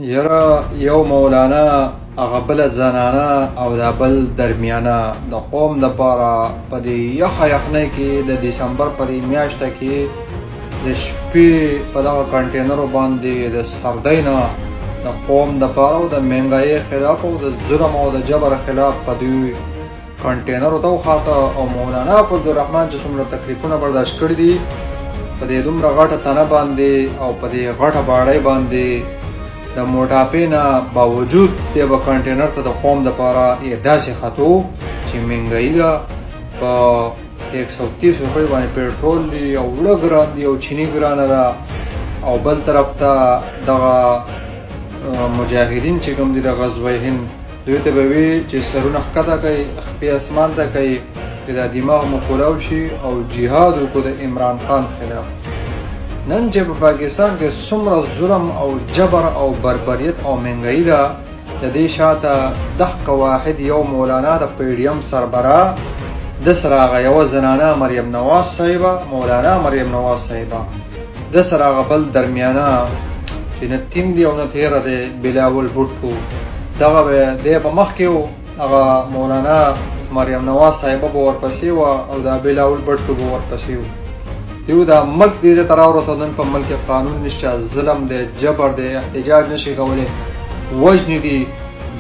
یره یو مولانا هغه بله زنانه او دا بل درمیانه د قوم دپاره په دې یخه یخنۍ کې د دسمبر په دې میاشته کې د شپې په دغه کنټینرو باندې د سردۍ نه د قوم دپاره او د مهنګایۍ خلاف او د ظلم او د جبر خلاف په دې کنټینرو ته وخاته او مولانا فضلالرحمن چې څومره تکلیفونه برداشت کړي دي په دې دومره غټه تنه باندې او په دې غټه باړۍ باندې د موټاپې نه باوجود دی به کنټینر ته د قوم دپاره یې داسې خطو چې مهنګایي ده په 130 روپۍ باندې پېټرول دي او اوړه ګران دي او چیني ګرانه ده او بل طرف ته دغه مجاهدین چې کوم دي د غزوه هند دوی ته به وي چې سرونه ښکته کوي خپې اسمان ته کوي چې دا دماغ مو کولاو شي او جهاد وکړو د عمران خان خلاف. نن چې په پاکستان کې څومره ظلم او جبر او بربریت او مهنګایي ده د دې شاته دقه واحد یو مولانا د پیډیم سربراه د سره هغه یوه زنانه مریم نواز صاحبه مولانا مریم نواز صاحبه د سره هغه بل درمیانه چې نه تین دی او نه تیره دی بلاول بوټو دغه دی به مخکې و هغه مولانا مریم نواز صاحبه به ورپسې وه او دا بلاول بوټو به ورپسې و. یو دا ملک دې ځای ته راورسېدل په ملک قانون نشته ظلم دی جبر دی احتجاج نشي کولی وژنې دي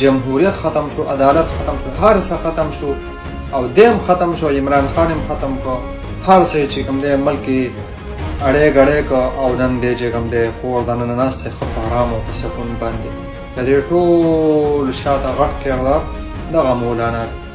جمهوریت ختم شو عدالت ختم شو هر څه ختم شو او دیم ختم شو عمران خان هم ختم کړ هر څه چې کوم دی ملک یې اړې ګړې کړ او نن دی چې کوم دی کور دننه ناست دی ښه په ارام او په سکون باندې د دې ټول شاته غټ کردار دغه مولانا دی.